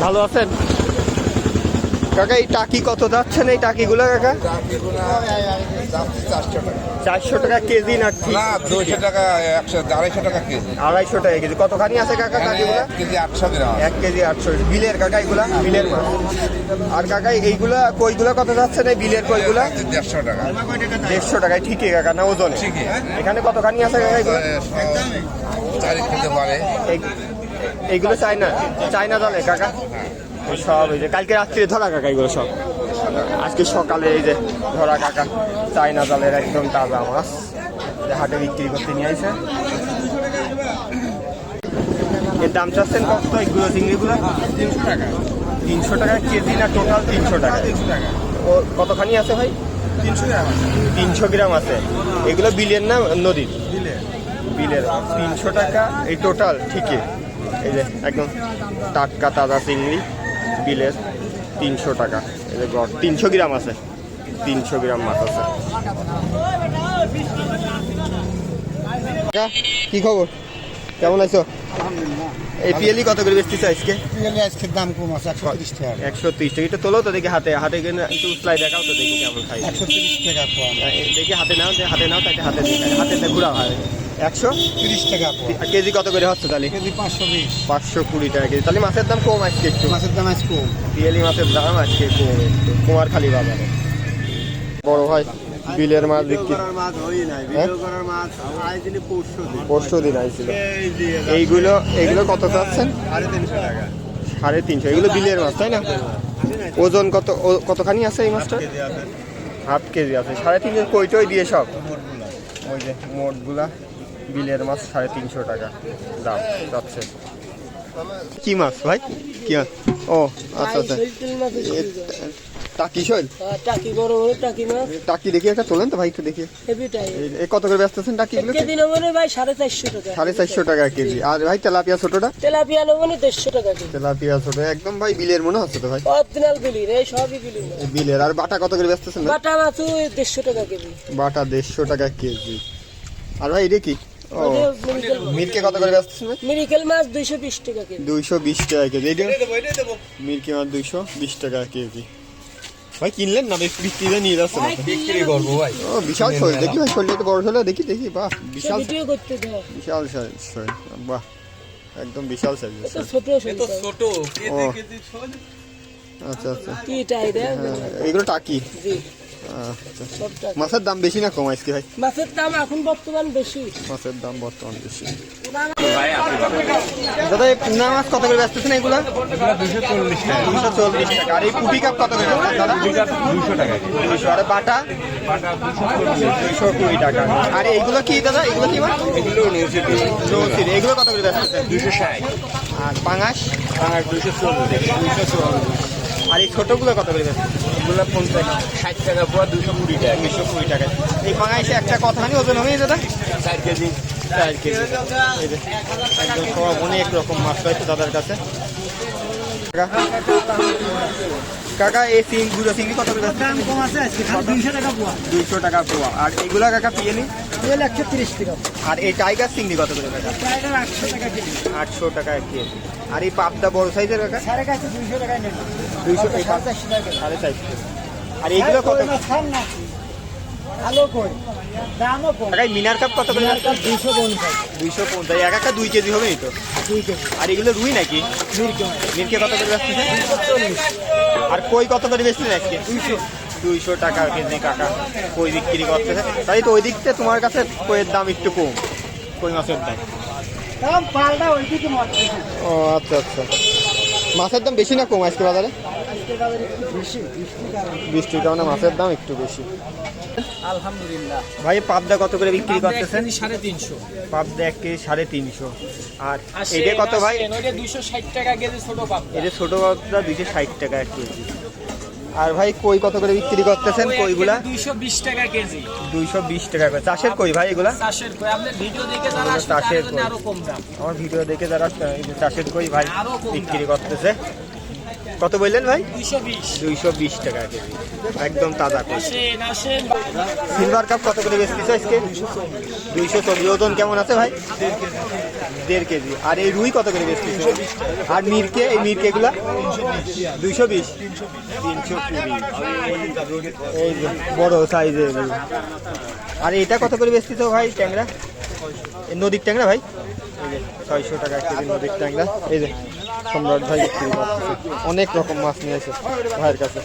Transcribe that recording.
ভালো আছেন কাকা? এই টাকি কত যাচ্ছেন এই টাকিগুলো কাকা? 400 টাকা কেজি না? 200 টাকা, 250 টাকা কেজি। 250 টাকা কেজি। কতখানি আছে কাকা টাকিগুলো? 1 কেজি 800 গ্রাম। 1 কেজি 800। বিলের কাকা এগুলা? বিলের মাছ। আর কাকা এইগুলা কইগুলা কত যাচ্ছেন এই বিলের কইগুলা? 150 টাকা। 150 টাকায় ঠিকই কাকা না ওজন? ঠিকই। এখানে কতখানি আছে কাকা এগুলো? 4 খেতে পারে। এইগুলো চায়না জালে কাকা? সব এই যে কালকে রাত্রে ধরা কাকা এগুলো সব আজকে সকালে এই যে ধরা কাকা চায়না জালের একদম তাজা মাছ হাটে বিক্রি করতে নিয়ে আসে। এর দাম চাচ্ছেন কত এইগুলো চিংড়িগুলো? 300 টাকা। 300 টাকা কেজি না টোটাল? 300 টাকা। 300 টাকা। ও কতখানি আছে ভাই? 300 গ্রাম। 300 গ্রাম আছে। এগুলো বিলের না নদীর? বিলের। 300 টাকা এই টোটাল ঠিকই। এই যে একদম টাটকা তাজা চিংড়ি বিলের 300 টাকা। এই যে গড় 300 গ্রাম আছে। 300 গ্রাম মাছ আছে। কি খবর, কেমন আছো? এই পিএলি কত করে বেচতেছে আজকে? আজকের দাম কম আছে 130 টাকা। 130 টাকা। এটা তোলো তো দেখি হাতে গেলে একটু উসলাই দেখাও তো দেখি কেমন খাই। 130 টাকা কম। দেখি হাতে নাও তাকে হাতে দেখাই। হাতে ঘুরা হয় 130 টাকা কম। কেজি কত করে হচ্ছে তাহলে? কেজি 520। 520 টাকা কেজি। তাহলে মাছের দাম কম আজকে একটু। মাছের দাম আজ কম। পিএলি মাছের দাম আজকে কম একটু কুমারখালী বাজারে। বড় ভাই বিলের মাছ বিক্রি পরশু দিন আইছিল। এইগুলো কত চাচ্ছেন? 350। এগুলো বিলের মাছ তাই না? ওজন কতখানি আছে এই মাছটা? হাফ কেজি আছে। 350 কইটই দিয়ে সব ওই যে মোটগুলা বিলের মাছ 350 টাকা দাম যাচ্ছে। কি মাছ ভাই? কি মাছ? ও আচ্ছা আচ্ছা। টাকি শৈল? টাকি বড় বড় টাকি মাছ। টাকি দেখি একটা তোলেন তো ভাই, একটু দেখি। এই কত করে বেচতেছেন টাকিগুলো? কেজি নেবো ভাই 450 টাকা। 450 টাকা কেজি। আর ভাই তেলাপিয়া ছোটটা? তেলাপিয়া নেবো 150 টাকা কেজি। তেলাপিয়া ছোট একদম ভাই বিলের মনে হচ্ছে তো ভাই। অরিজিনাল বিলির, এই সবই বিলির মাছ। বিলের। আর বাটা কত করে বেচতেছেন? বাটা মাছ 150 টাকা কেজি। বাটা 150 টাকা কেজি। আর ভাই এটা কি? ও মিরকে কত করে বেচতেছেন ভাই? মিরিকেল মাছ 220 টাকা কেজি। 220 টাকা কেজি। এটা মিরকে মাছ 220 টাকা কেজি। ভাই কিনলেন না বিক্রি নিয়ে যাচ্ছেন? বিক্রি করবো ভাই। ও বিশাল শৈল দেখি ভাই, শৈলটা তো বড় শৈল দেখি বাহ বিশাল ভিডিও করতে দাও। বিশাল শৈল বাহ একদম বিশাল সাইজ। এটা ছোট শৈল। ছোট কেজি শৈল। আচ্ছা আচ্ছা। কি টাই দেয়? এগুলো টাকি? জি। আচ্ছা। সব টাকি। মাছের দাম বেশি না কম আজকে ভাই? মাছের দাম এখন বর্তমান বেশি। মাছের দাম বর্তমান বেশি। দাদা এই পোনা মাছ কত করে বেচতেছেন এগুলো? 240 টাকা। 240 টাকা। আর এই পুঁটি কাপ কত করে বেচতেছেন দাদা? 200 টাকা। 200। আর বাটা? 220 টাকা। আর এইগুলো কি দাদা? এগুলো কি মাছ? এগুলো নৌসিটি। এগুলো কত করে বেচতেছেন? 260। আর পাঙাশ? 240। 240। আর এই ছোটগুলো কত করে বেচতেছেন? এগুলো 50 60 টাকা পোয়া, 220 টাকা। 220 টাকা। এই পাঙাশে একটা কথানি ওজন হবে দাদা? 4 কেজি। 4 কেজি। এই যে একদম সব অনেক রকম মাছ পাইছে দাদার কাছে। কাকা এই গুঁড়ো চিংড়ি কত করে? দাম কম আছে আজকে 200 টাকা পোয়া। 200 টাকা পোয়া। আর এইগুলা কাকা পিএলি? 130 টাকা। আর এই টাইগার চিংড়ি কত করে কাকা? টাইগার 800 টাকা কেজি। 800 টাকা কেজি। আর এই পাবদা বড় সাইজের কাকা? সাড়ে কাছে 200 টাকা নেন। 200 টাকা। 450। আর এইগুলো কত? ভালো কই দামও কম। কাকা মিনার কাপ কত করে? 250। 250। এক একটা 2 কেজি হবে তো? 2 কেজি। আর এগুলো রুই নাকি? মিরকে কত করে বেচতেছেন? 40। আর কই কত করে বেচলেন আজকে? 200 টাকা কেজি কাকা কই বিক্রি করতেছে। তাই তো ওই দিকতে তোমার কাছে কইয়ের দাম একটু কম, কই মাছের দাম। দাম পাল্টা ওইদিকে মারছে। ও আচ্ছা আচ্ছা। মাছের দাম বেশি না কম আজকে বাজারে? আজকে বাজারে একটু বেশি বৃষ্টির কারণে মাছের দাম একটু বেশি। আলহামদুলিল্লাহ। ভাই পাবদা কত করে বিক্রি করতেছেন? 350। পাবদা 1 কেজি 350। আর এটা কত ভাই? ওইটা 260 টাকা কেজি ছোট পাবদা। এটা ছোট পাবদা 260 টাকা 1 কেজি। আর ভাই কই কত করে বিক্রি করতেছেন কইগুলা? 220 টাকা কেজি। 220 টাকা করে। চাষের কই ভাই এগুলা? চাষের কই। আপনি ভিডিও দেখে যারা আসবে চাষের তাদের কই। আরো কম দাম। আমার ভিডিও দেখে যারা চাষের কই ভাই বিক্রি করতেছে। কত বললেন ভাই? 220। 220 টাকা কেজি একদম তাজা কই। আসেন। সিলভার কাপ কত করে বেচতেছে আজকে? 240। ওজন কেমন আছে ভাই? 1.5 কেজি। আর এই রুই কত করে বেচতেছে? আর মিরকে, এই মিরকেগুলা 220, 320। এই যে বড় সাইজের। আর এটা কত করে বেচতেছো ভাই ট্যাংরা? নদীর ট্যাংরা ভাই এই যে 600 টাকা কেজি নদীর ট্যাংরা। এই যে সম্রাট ভাই বিক্রি করতেছে। অনেক রকম মাছ নিয়ে এসে ভাইয়ের কাছে।